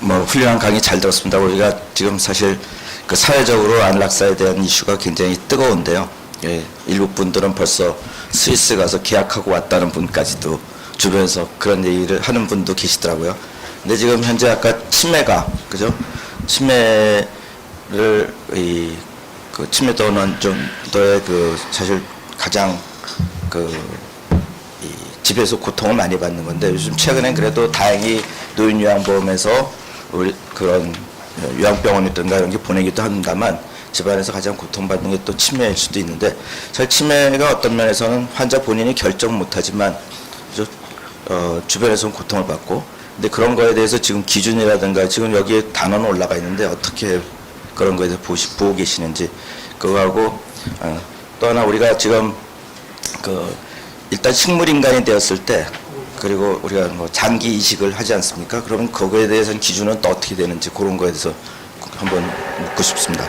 뭐 훌륭한 강의 잘 들었습니다. 우리가 지금 사실 그 사회적으로 안락사에 대한 이슈가 굉장히 뜨거운데요. 예, 일부 분들은 벌써 스위스 가서 계약하고 왔다는 분까지도 주변에서 그런 얘기를 하는 분도 계시더라고요. 근데 지금 현재 아까 치매가 그죠? 치매를 그 치매도는 정도의 그 사실 가장 그 집에서 고통을 많이 받는 건데 요즘 최근엔 그래도 다행히 노인요양보험에서 우리 그런 요양병원이든가 이런 게 보내기도 합니다만 집안에서 가장 고통받는 게 또 치매일 수도 있는데 사실 치매가 어떤 면에서는 환자 본인이 결정 못하지만 주변에서는 고통을 받고 근데 그런 거에 대해서 지금 기준이라든가 지금 여기에 단어는 올라가 있는데 어떻게 그런 거에 대해서 보고 계시는지 그거하고 또 하나 우리가 지금 일단 식물인간이 되었을 때 그리고 우리가 뭐 장기 이식을 하지 않습니까? 그러면 그거에 대해서는 기준은 또 어떻게 되는지 그런 거에 대해서 한번 묻고 싶습니다.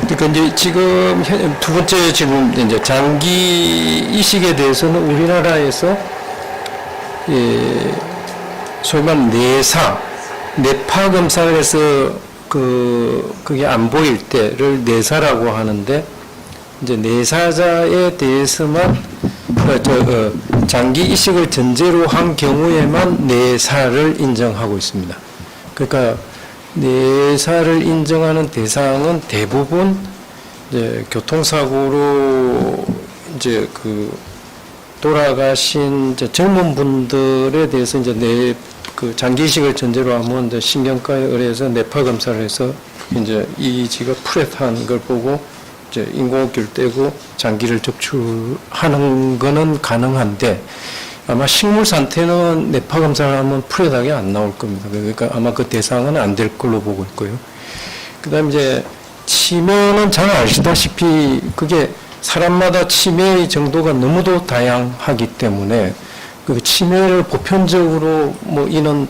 그러니까 이제 지금 두 번째 지금 이제 장기 이식에 대해서는 우리나라에서 소위 말하는 뇌파 검사를 해서 그게 안 보일 때를 뇌사라고 하는데 이제 뇌사자에 대해서만 장기 이식을 전제로 한 경우에만 뇌사를 인정하고 있습니다. 그러니까 뇌사를 인정하는 대상은 대부분 이제 교통사고로 이제 돌아가신 이제 젊은 분들에 대해서 이제 장기 이식을 전제로 하면 이제 신경과에 의뢰해서 뇌파 검사를 해서 이제 이지가 풀했한 걸 보고 이제 인공호흡기를 떼고 장기를 적출하는 거는 가능한데 아마 식물 상태는 뇌파 검사를 하면 풀에닥이 안 나올 겁니다. 그러니까 아마 그 대상은 안 될 걸로 보고 있고요. 그다음 이제 치매는 잘 아시다시피 그게 사람마다 치매의 정도가 너무도 다양하기 때문에 그 치매를 보편적으로 뭐 이는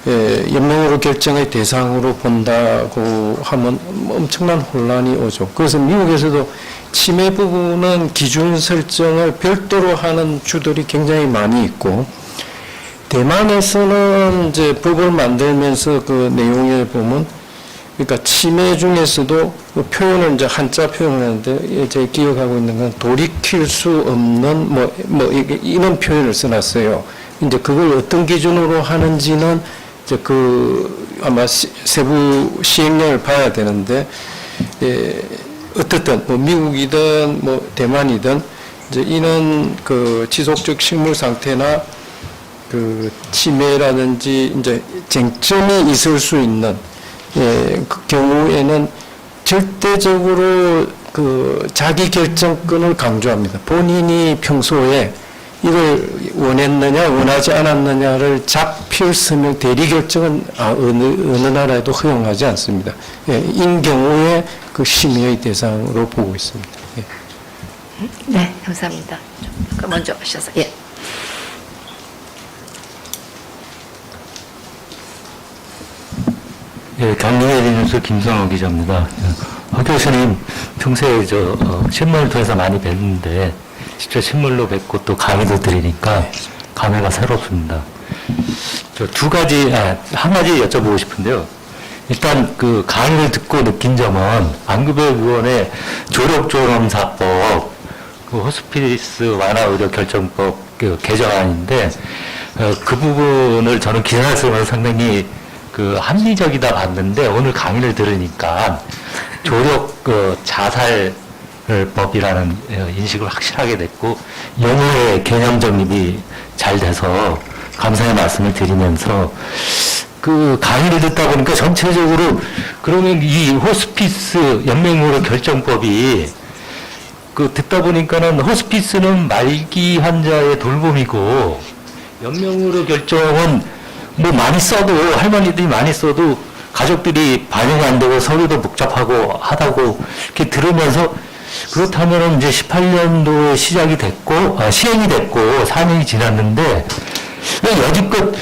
연명으로 결정의 대상으로 본다고 하면 엄청난 혼란이 오죠. 그래서 미국에서도 치매 부분은 기준 설정을 별도로 하는 주들이 굉장히 많이 있고, 대만에서는 이제 법을 만들면서 그 내용에 보면, 그러니까 치매 중에서도 그 표현을 이제 한자 표현을 하는데, 제가 기억하고 있는 건 돌이킬 수 없는 이런 표현을 써놨어요. 이제 그걸 어떤 기준으로 하는지는 이제 아마 세부 시행령을 봐야 되는데, 어떻든 뭐 미국이든 뭐 대만이든 이제 이는 그 지속적 식물 상태나 그 치매라든지 이제 쟁점이 있을 수 있는 그 경우에는 절대적으로 그 자기 결정권을 강조합니다. 본인이 평소에 이걸 원했느냐 원하지 않았느냐를 자필 서명 대리 결정은 어느 나라에도 허용하지 않습니다. 인 경우에 그 심의의 대상으로 보고 있습니다. 네, 감사합니다. 먼저 하셔서 예. 예, 강릉의 뉴스 김성호 기자입니다. 박 교수님 평소에 신문을 통해서 많이 뵀는데 직접 신문로 뵙고 또 강의도 드리니까 감회가 새롭습니다. 한 가지 여쭤보고 싶은데요. 일단 그 강의를 듣고 느낀 점은 안구배의원의 조력조nom사법, 그 호스피스 완화의료 결정법 개정안인데 그 부분을 저는 기사를 쓰면서 상당히 합리적이다 봤는데 오늘 강의를 들으니까 조력 자살법이라는 인식을 확실하게 됐고 용어의 개념 정립이 잘 돼서 감사의 말씀을 드리면서 그 강의를 듣다 보니까 전체적으로 그러면 이 호스피스 연맹의료 결정법이 듣다 보니까는 호스피스는 말기 환자의 돌봄이고 연명의료 결정은 뭐 많이 써도 할머니들이 많이 써도 가족들이 반영이 안 되고 서류도 복잡하고 하다고 이렇게 들으면서 그렇다면은 이제 18년도에 시행이 됐고 4년이 지났는데 왜 여지껏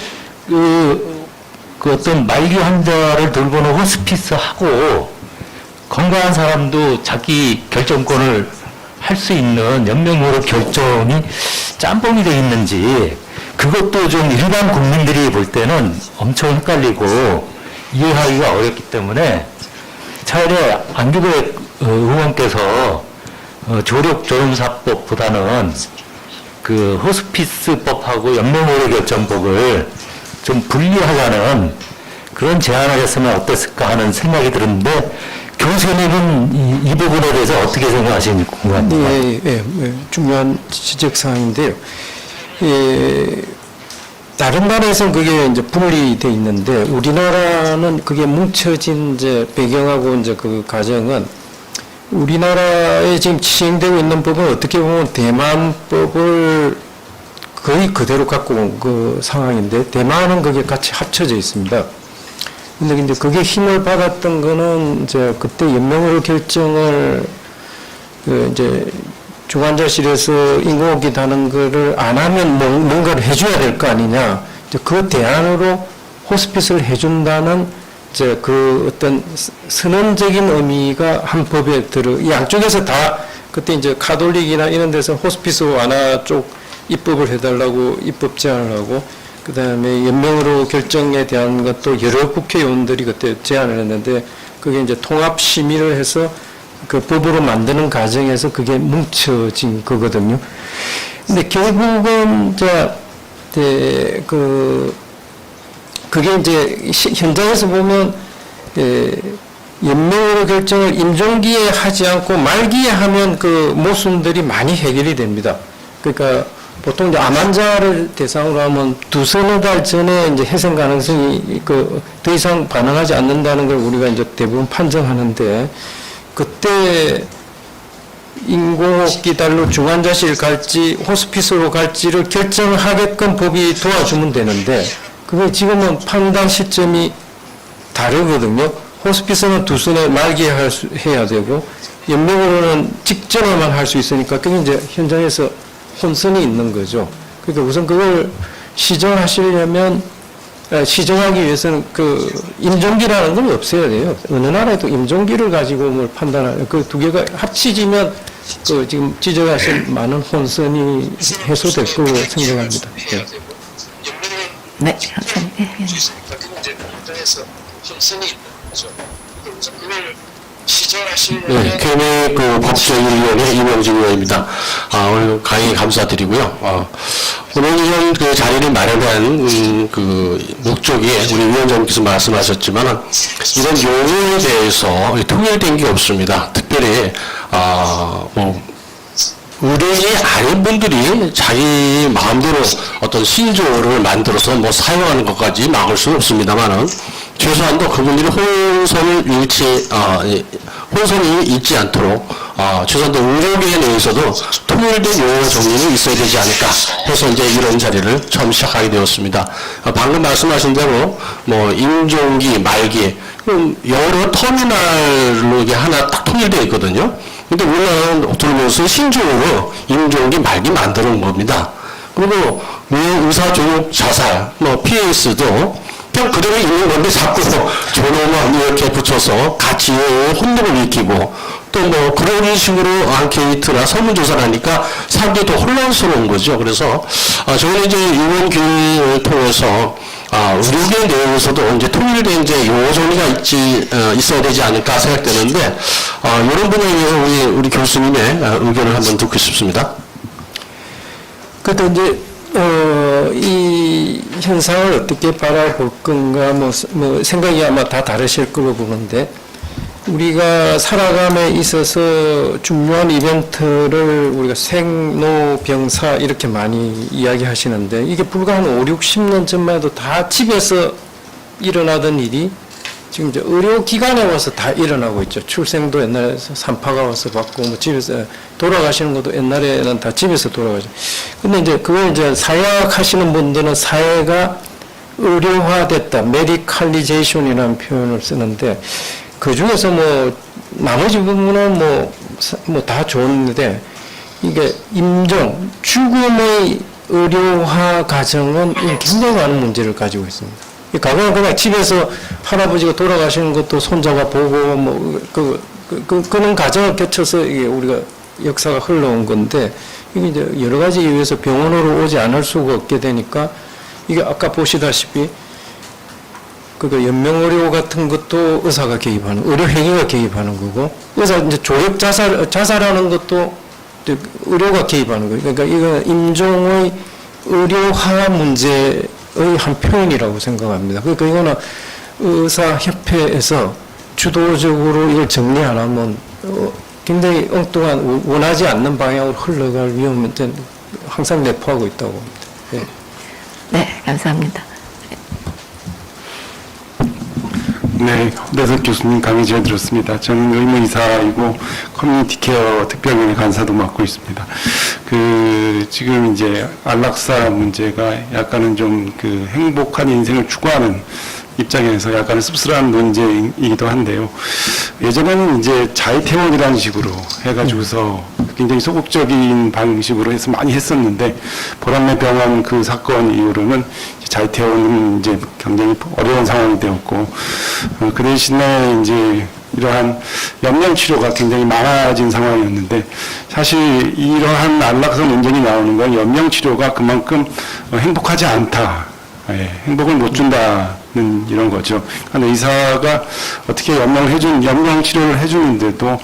그 어떤 말기 환자를 돌보는 호스피스하고 건강한 사람도 자기 결정권을 할 수 있는 연명으로 결정이 짬뽕이 되어 있는지 그것도 좀 일반 국민들이 볼 때는 엄청 헷갈리고 이해하기가 어렵기 때문에 차라리 안규배 의원께서 조력조름사법보다는 그 호스피스법하고 연명의료결정법을 좀 분리하자는 그런 제안을 했으면 어땠을까 하는 생각이 드는데 교수님은 이 부분에 대해서 어떻게 생각하시는지 궁금합니다. 중요한 지적사항인데요. 다른 나라에서는 그게 이제 분리돼 있는데 우리나라는 그게 뭉쳐진 이제 배경하고 이제 그 과정은 우리나라에 지금 시행되고 있는 법은 어떻게 보면 대만법을 거의 그대로 갖고 온 그 상황인데 대만은 그게 같이 합쳐져 있습니다. 근데 이제 그게 힘을 받았던 거는 이제 그때 연명으로 결정을 그 이제 중환자실에서 인공호흡기 다는 거를 안 하면 뭔가를 해줘야 될 거 아니냐. 이제 그 대안으로 호스피스를 해준다는 이제 그 어떤 선언적인 의미가 한 법에 양쪽에서 다 그때 이제 카톨릭이나 이런 데서 호스피스 완화 쪽 입법을 해달라고 입법 제안을 하고 그 다음에 연명으로 결정에 대한 것도 여러 국회의원들이 그때 제안을 했는데 그게 이제 통합 심의를 해서 그 법으로 만드는 과정에서 그게 뭉쳐진 거거든요. 근데 결국은 이제 그게 이제 현장에서 보면 연명으로 결정을 임종기에 하지 않고 말기에 하면 그 모순들이 많이 해결이 됩니다. 그러니까 보통 이제 암 환자를 대상으로 하면 두서너 달 전에 이제 해생 가능성이 더 이상 반응하지 않는다는 걸 우리가 이제 대부분 판정하는데 그때 인공호흡기 달로 중환자실 갈지 호스피스로 갈지를 결정하게끔 법이 도와주면 되는데 그게 지금은 판단 시점이 다르거든요. 호스피스는 두순에 말기에 해야 되고 연명으로는 직전에만 할 수 있으니까 그게 이제 현장에서 혼선이 있는 거죠. 그러니까 우선 그걸 시정하시려면 시정하기 위해서는 그 임종기라는 걸 없애야 돼요. 어느 나라에도 임종기를 가지고 뭘 판단하는 그 두 개가 합치지면 그 지금 지적하신 많은 혼선이 해소될 거고 생각합니다. 네, 감사합니다. 예, 네, 케미 그 법제위원회 이명진 의원입니다. 오늘 강의 감사드리고요. 오늘 이런 그 자리를 마련한 그 목적이 우리 위원장님께서 말씀하셨지만 이런 용어에 대해서 통일된 게 없습니다. 특별히 의뢰인이 아닌 분들이 자기 마음대로 어떤 신조어를 만들어서 뭐 사용하는 것까지 막을 수는 없습니다만은 최소한도 그분들이 혼선이 있지 않도록 최소한도 의료계에 내에서도 통일된 용어 정리는 있어야 되지 않을까 해서 이제 이런 자리를 처음 시작하게 되었습니다. 방금 말씀하신 대로 뭐 임종기, 말기 여러 터미널로 이게 하나 딱 통일되어 있거든요. 근데 우리나라는 들으면서 신종으로 임종기, 말기 만드는 겁니다. 그리고 의사조육 자살, PAS도 그냥 그대로 있는 건데 자꾸 존엄만 이렇게 붙여서 같이 혼동을 일으키고 또 뭐 그런 식으로 앙케이트나 설문조사를 하니까 사람들이 더 혼란스러운 거죠. 그래서 저는 이제 이번 기회를 통해서 의료계 내에서도 이제 통일된 이제 용어 정리가 있어야 되지 않을까 생각되는데 이런 분야에 대해서 우리 교수님의 의견을 한번 듣고 싶습니다. 그때 이제 이 현상을 어떻게 바라볼 건가 뭐 생각이 아마 다 다르실 거로 보는데 우리가 살아감에 있어서 중요한 이벤트를 우리가 생로병사 이렇게 많이 이야기하시는데 이게 불과 한 5, 60년 전만 해도 다 집에서 일어나던 일이 지금 이제 의료기관에 와서 다 일어나고 있죠. 출생도 옛날에 산파가 와서 받고 뭐 집에서 돌아가시는 것도 옛날에는 다 집에서 돌아가죠. 근데 이제 그걸 이제 사역하시는 분들은 사회가 의료화됐다, 메디칼리제이션이라는 표현을 쓰는데 그 중에서 뭐 나머지 부분은 뭐 다 좋은데 이게 임종, 죽음의 의료화 과정은 굉장히 많은 문제를 가지고 있습니다. 과거는 그냥 집에서 할아버지가 돌아가시는 것도 손자가 보고 그런 과정을 거쳐서 이게 우리가 역사가 흘러온 건데 이게 이제 여러 가지 이유에서 병원으로 오지 않을 수가 없게 되니까 이게 아까 보시다시피 그 연명의료 같은 것도 의사가 개입하는, 의료행위가 개입하는 거고, 의사 이제 조력 자살하는 것도 이제 의료가 개입하는 거예요. 그러니까 이건 임종의 의료화 문제의 한 표현이라고 생각합니다. 그러니까 이거는 의사협회에서 주도적으로 이걸 정리 안 하면 굉장히 엉뚱한, 원하지 않는 방향으로 흘러갈 위험은 항상 내포하고 있다고 봅니다. 예. 네, 감사합니다. 네, 허대석 교수님 강의 잘 들었습니다. 저는 의무이사이고 커뮤니티 케어 특별위원회 간사도 맡고 있습니다. 지금 이제 안락사 문제가 약간은 좀 행복한 인생을 추구하는 입장에서 약간 씁쓸한 문제이기도 한데요. 예전에는 이제 자의퇴원이라는 식으로 해가지고서 굉장히 소극적인 방식으로 해서 많이 했었는데, 보람매 병원 그 사건 이후로는 자의퇴원은 이제 굉장히 어려운 상황이 되었고, 그 대신에 이제 이러한 연명 치료가 굉장히 많아진 상황이었는데, 사실 이러한 안락사 논쟁이 나오는 건 연명 치료가 그만큼 행복하지 않다. 예, 행복을 못 준다는 이런 거죠. 그러니까 의사가 어떻게 연명 치료를 해주는데도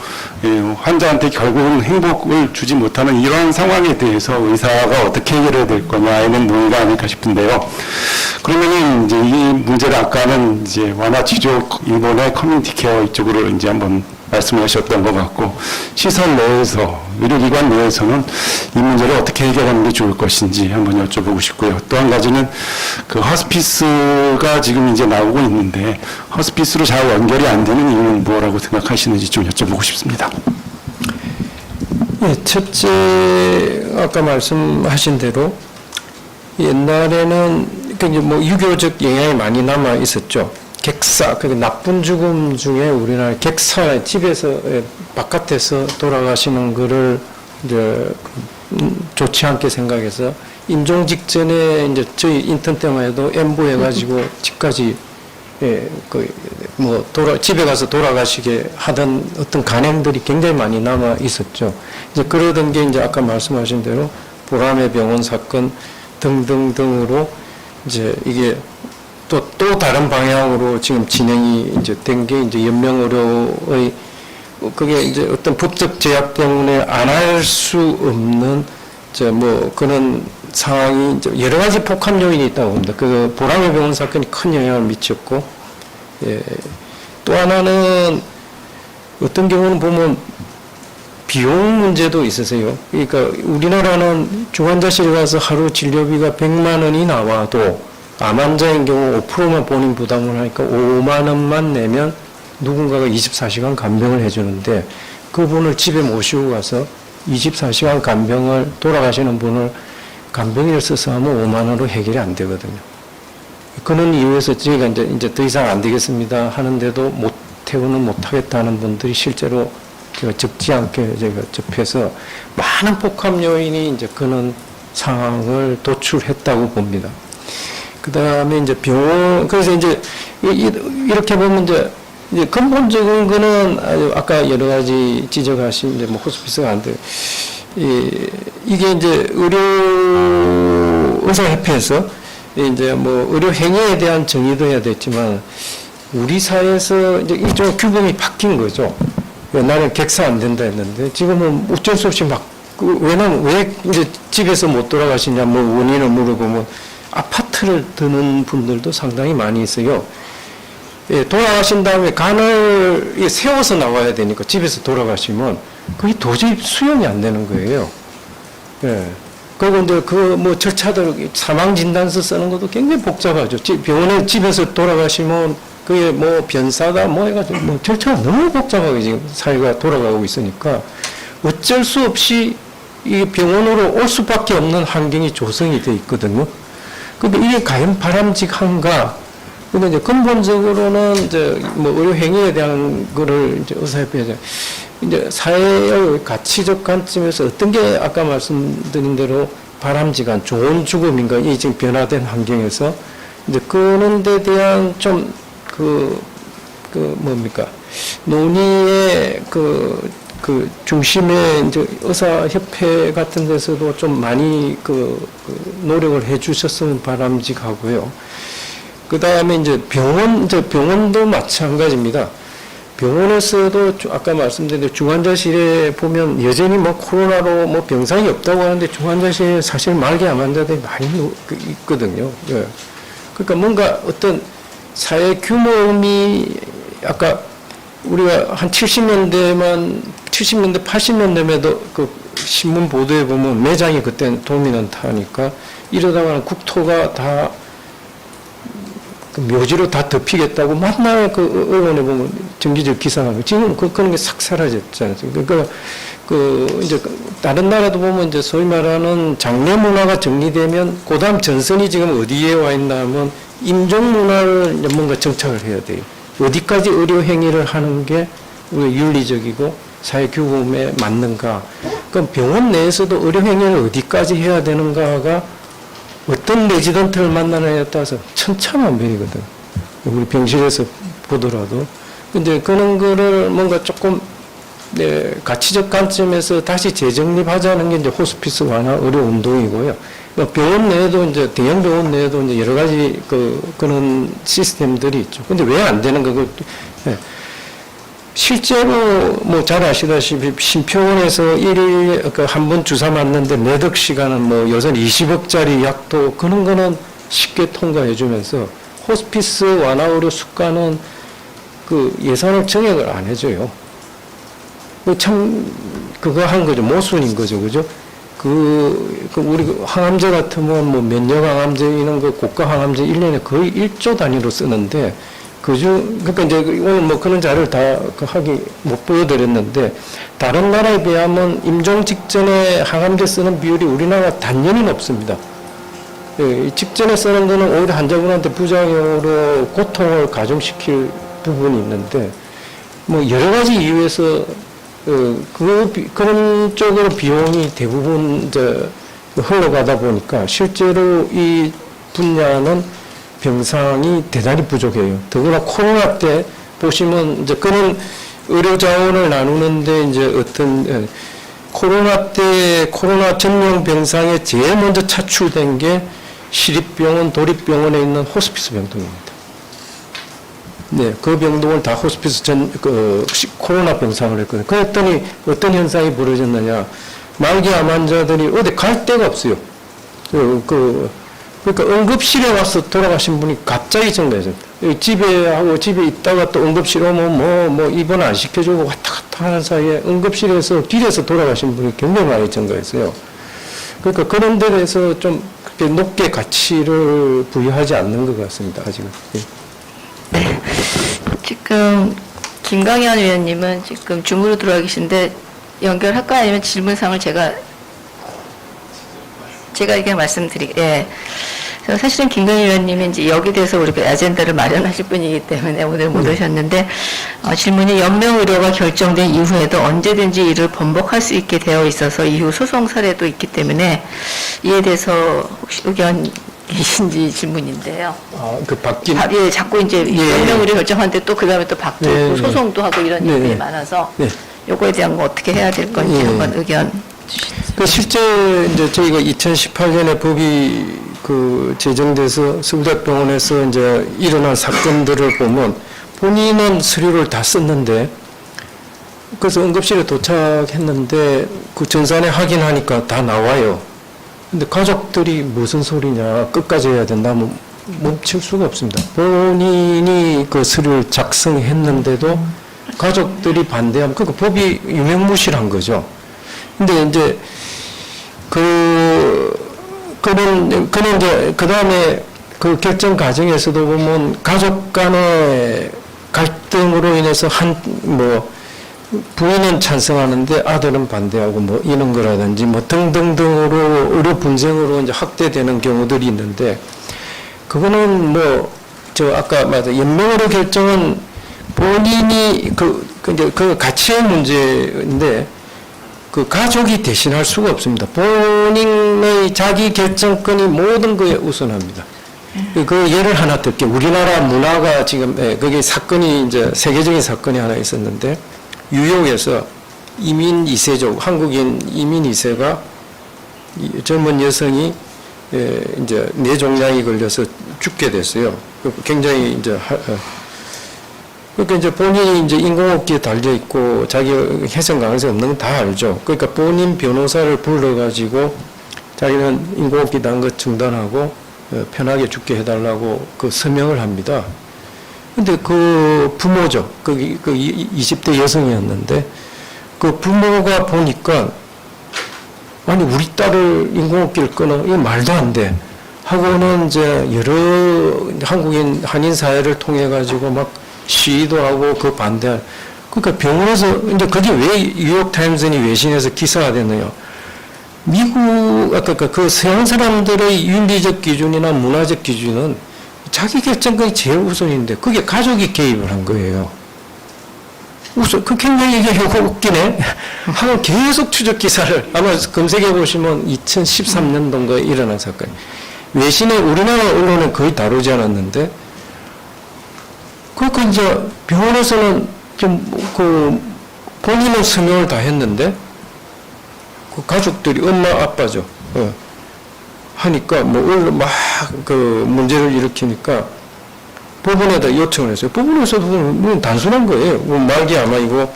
환자한테 결국은 행복을 주지 못하는 이러한 상황에 대해서 의사가 어떻게 해결해야 될 거냐에는 논의가 아닐까 싶은데요. 그러면은 이제 이 문제를 아까는 이제 완화 치료 일본의 커뮤니티 케어 이쪽으로 이제 한번 말씀하셨던 것 같고, 시설 내에서, 의료기관 내에서는 이 문제를 어떻게 해결하는 게 좋을 것인지 한번 여쭤보고 싶고요. 또 한 가지는 허스피스가 지금 이제 나오고 있는데, 허스피스로 잘 연결이 안 되는 이유는 뭐라고 생각하시는지 좀 여쭤보고 싶습니다. 예, 첫째, 아까 말씀하신 대로 옛날에는 뭐 유교적 영향이 많이 남아 있었죠. 객사, 그 나쁜 죽음 중에 우리나라 객사, 집에서 바깥에서 돌아가시는 거를 이제 좋지 않게 생각해서 임종 직전에 이제 저희 인턴 때만 해도 엠보해가지고 집까지 집에 가서 돌아가시게 하던 어떤 간행들이 굉장히 많이 남아 있었죠. 이제 그러던 게 이제 아까 말씀하신 대로 보람의 병원 사건 등등등으로 이제 이게 또 다른 방향으로 지금 진행이 이제 된 게 이제 연명의료의 그게 이제 어떤 법적 제약 때문에 안 할 수 없는 그런 상황이 이제 여러 가지 복합 요인이 있다고 봅니다. 그 보람의 병원 사건이 큰 영향을 미쳤고, 예. 또 하나는 어떤 경우는 보면 비용 문제도 있으세요. 그러니까 우리나라는 중환자실에 가서 하루 진료비가 100만 원이 나와도 암 환자인 경우 5%만 본인 부담을 하니까 5만 원만 내면 누군가가 24시간 간병을 해주는데, 그분을 집에 모시고 가서 24시간 간병을 돌아가시는 분을 간병인을 써서 하면 5만 원으로 해결이 안 되거든요. 그런 이유에서 저희가 이제 더 이상 안 되겠습니다 하는데도 퇴원은 못하겠다는 분들이 실제로 제가 적지 않게 제가 접해서 많은 복합 요인이 이제 그런 상황을 도출했다고 봅니다. 그 다음에 이제 그래서 이제 이렇게 보면 이제 근본적인 거는 아까 여러 가지 지적하신 이제 호스피스가 안 돼. 이게 이제 의사협회에서 이제 의료 행위에 대한 정의도 해야 됐지만, 우리 사회에서 이제 이쪽 규범이 바뀐 거죠. 옛날에 객사 안 된다 했는데 지금은 어쩔 수 없이 왜냐면 왜 이제 집에서 못 돌아가시냐 원인을 물어보면 아파트를 드는 분들도 상당히 많이 있어요. 예, 돌아가신 다음에 간을 세워서 나와야 되니까 집에서 돌아가시면 그게 도저히 수용이 안 되는 거예요. 예. 그리고 이제 절차들, 사망진단서 쓰는 것도 굉장히 복잡하죠. 병원에 집에서 돌아가시면 그게 변사다 해가지고 절차가 너무 복잡하게 지금 사회가 돌아가고 있으니까 어쩔 수 없이 이 병원으로 올 수밖에 없는 환경이 조성이 돼 있거든요. 근데 이게 과연 바람직한가? 근데 이제 근본적으로는 이제 의료 행위에 대한 거를 이제 의사협회에서 이제 사회의 가치적 관점에서 어떤 게 아까 말씀드린 대로 바람직한 좋은 죽음인가, 이 지금 변화된 환경에서 이제 그런 데 대한 좀 논의의 그 중심에 이제 의사협회 같은 데서도 좀 많이 그 노력을 해 주셨으면 바람직하고요. 그 다음에 이제 병원도 마찬가지입니다. 병원에서도 아까 말씀드린 대로 중환자실에 보면 여전히 뭐 코로나로 뭐 병상이 없다고 하는데 중환자실에 사실 말기 암 환자들이 많이 있거든요. 예. 그러니까 뭔가 어떤 사회 규모음이 아까 우리가 한 70년대, 80년대에도 그 신문 보도에 보면 매장이 그때는 도미넌트하니까 이러다가는 국토가 다 그 묘지로 다 덮이겠다고 맨날 그 언론에 보면 정기적 기사가 지금 그런 게 싹 사라졌잖아요. 그러니까 그 이제 다른 나라도 보면 이제 소위 말하는 장례 문화가 정리되면 그다음 전선이 지금 어디에 와 있나 하면 임종 문화를 이제 뭔가 정착을 해야 돼요. 어디까지 의료 행위를 하는 게 우리가 윤리적이고 사회 규범에 맞는가. 그럼 병원 내에서도 의료 행위를 어디까지 해야 되는가가 어떤 레지던트를 만나느냐에 따라서 천차만별이거든. 우리 병실에서 보더라도. 근데 그런 거를 뭔가 조금 가치적 관점에서 다시 재정립하자는 게 이제 호스피스 완화 의료 운동이고요. 병원 내에도 이제 대형 병원 내에도 이제 여러 가지 그런 시스템들이 있죠. 근데 왜 안 되는 거? 실제로 뭐 잘 아시다시피 심표원에서 일일 한 번 주사 맞는데 매덕 시간은 뭐 요새 20억짜리 약도 그런 거는 쉽게 통과해 주면서 호스피스 완화 의료 수가는 그 예산을 정액을 안 해줘요. 참 그거 한 거죠. 모순인 거죠. 그죠? 우리 항암제 같으면 뭐 면역 항암제 이런 거 고가 항암제 1년에 거의 1조 단위로 쓰는데 그러니까 이제 오늘 뭐 그런 자료를 다 못 보여드렸는데 다른 나라에 비하면 임종 직전에 항암제 쓰는 비율이 우리나라 단연히 높습니다. 직전에 쓰는 거는 오히려 환자분한테 부작용으로 고통을 가중시킬 부분이 있는데 뭐 여러 가지 이유에서 그런 쪽으로 비용이 대부분 이제 흘러가다 보니까 실제로 이 분야는 병상이 대단히 부족해요. 더구나 코로나 때 보시면 이제 그런 의료 자원을 나누는데 이제 어떤 코로나 때 코로나 전용 병상에 제일 먼저 차출된 게 시립병원, 도립병원에 있는 호스피스 병동입니다. 네, 그 병동을 다 호스피스 코로나 병상을 했거든요. 그랬더니 어떤 현상이 벌어졌느냐. 말기 암 환자들이 어디 갈 데가 없어요. 그러니까 응급실에 와서 돌아가신 분이 갑자기 증가해졌다. 집에 있다가 또 응급실에 오면 뭐 입원 안 시켜주고 왔다 갔다 하는 사이에 응급실에서 길에서 돌아가신 분이 굉장히 많이 증가했어요. 그러니까 그런 데 대해서 좀 그렇게 높게 가치를 부여하지 않는 것 같습니다. 아직은. 네. 지금 김강현 의원님은 지금 줌으로 들어와 계신데 연결할까 아니면 질문상을 제가 이렇게 말씀드릴게요. 그래서 사실은 김강현 의원님이 이제 여기 대해서 우리가 아젠다를 마련하실 분이기 때문에 오늘 못 오셨는데 질문이 연명의료가 결정된 이후에도 언제든지 이를 번복할 수 있게 되어 있어서 이후 소송 사례도 있기 때문에 이에 대해서 혹시 의견이신지 질문인데요. 바뀐. 예, 자꾸 이제 연명의료 결정하는데 또 그 다음에 또 바뀌고 소송도 하고 이런 일들이 많아서 요거에 대한 거 어떻게 해야 될 건지 한번 의견 주시죠. 실제 이제 저희가 2018년에 법이 제정돼서 서울대병원에서 이제 일어난 사건들을 보면 본인은 서류를 다 썼는데 그래서 응급실에 도착했는데 그 전산에 확인하니까 다 나와요. 근데 가족들이 무슨 소리냐 끝까지 해야 된다면 멈출 수가 없습니다. 본인이 그 서류를 작성했는데도 가족들이 반대하면 그 법이 유명무실한 거죠. 근데 이제 그는 이제 그 다음에 그 결정 과정에서도 보면 가족 간의 갈등으로 인해서 부인은 찬성하는데 아들은 반대하고 뭐 이런 거라든지 뭐 등등등으로 의료 분쟁으로 이제 확대되는 경우들이 있는데 그거는 아까 연명으로 결정은 본인이 이제 그 가치의 문제인데 그 가족이 대신할 수가 없습니다. 본인의 자기 결정권이 모든 거에 우선합니다. 그 예를 하나 들게 우리나라 문화가 지금 그게 사건이 이제 세계적인 사건이 하나 있었는데 뉴욕에서 이민 2세죠. 한국인 이민 2세가 젊은 여성이 이제 뇌종양이 걸려서 죽게 됐어요. 굉장히 이제 그러니까 이제 본인이 이제 인공호흡기에 달려 있고 자기 해생 가능성이 없는 건 다 알죠. 그러니까 본인 변호사를 불러가지고 자기는 인공호흡기 단 거 중단하고 편하게 죽게 해달라고 그 서명을 합니다. 근데 그 부모죠. 그 20대 여성이었는데 그 부모가 보니까 아니 우리 딸을 인공호흡기를 끊어 이거 말도 안 돼 하고는 이제 여러 한국인 한인 사회를 통해 가지고 막 시위도 하고 그 반대. 그러니까 병원에서 이제 그게 왜 뉴욕 타임즈니 외신에서 기사가 됐느냐? 미국 아까 그 서양 사람들의 윤리적 기준이나 문화적 기준은 자기 결정권이 제일 우선인데 그게 가족이 개입을 한 거예요. 우선 그 굉장히 이게 웃기네 하고 계속 추적 기사를 아마 검색해 보시면 2013년도인가에 일어난 사건. 외신에 우리나라 언론은 거의 다루지 않았는데 그러니까 이제 병원에서는 좀 그 본인은 서명을 다 했는데 그 가족들이 엄마 아빠죠. 하니까 뭐 막 그 문제를 일으키니까 법원에다 요청을 했어요. 법원에서도 뭐 단순한 거예요. 뭐 말기 아마 이거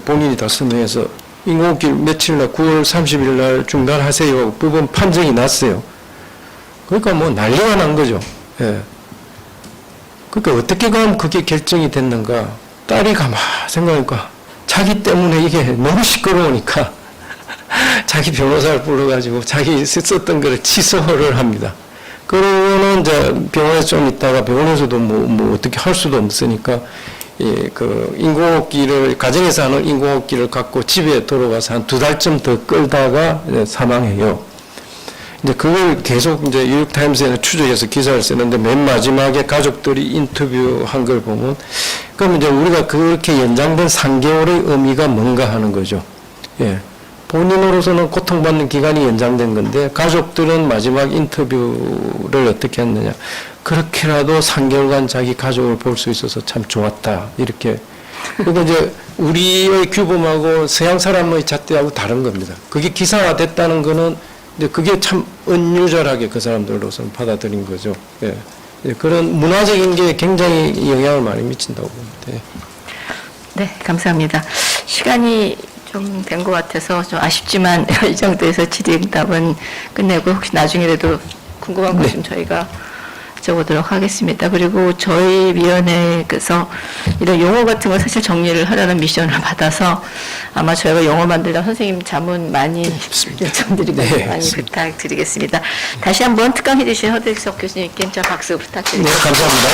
본인이 다 서명해서 인공호흡기 며칠 날 9월 30일 날 중단하세요. 법원 판정이 났어요. 그러니까 뭐 난리가 난 거죠. 예. 그러니까 어떻게 가면 그게 결정이 됐는가? 딸이 가만 생각하니까 자기 때문에 이게 너무 시끄러우니까 자기 변호사를 불러가지고 자기 썼던 거를 취소를 합니다. 그러고는 이제 병원에 좀 있다가 병원에서도 뭐 어떻게 할 수도 없으니까 그 인공호흡기를 가정에서 하는 인공호흡기를 갖고 집에 돌아가서 한 2달쯤 더 끌다가 사망해요. 이제 그걸 계속 이제 뉴욕타임스에는 추적해서 기사를 쓰는데 맨 마지막에 가족들이 인터뷰한 걸 보면 그럼 이제 우리가 그렇게 연장된 3개월의 의미가 뭔가 하는 거죠. 예. 본인으로서는 고통받는 기간이 연장된 건데 가족들은 마지막 인터뷰를 어떻게 했느냐. 그렇게라도 3개월간 자기 가족을 볼 수 있어서 참 좋았다. 이렇게. 그러니까 이제 우리의 규범하고 서양 사람의 잣대하고 다른 겁니다. 그게 기사가 됐다는 거는 이제 그게 참 은유절하게 그 사람들로서는 받아들인 거죠. 예. 그런 문화적인 게 굉장히 영향을 많이 미친다고 봅니다. 예. 네, 감사합니다. 시간이 좀 된 것 같아서 좀 아쉽지만 이 정도에서 질의응답은 끝내고 혹시 나중에라도 궁금한 거 좀 저희가 여쭤보도록 하겠습니다. 그리고 저희 위원회에서 이런 용어 같은 걸 사실 정리를 하라는 미션을 받아서 아마 저희가 용어 만들다 선생님 자문 많이 요청드리고 네, 많이 부탁드리겠습니다. 다시 한번 특강 해주신 허대석 교수님께 박수 부탁드립니다. 네, 감사합니다.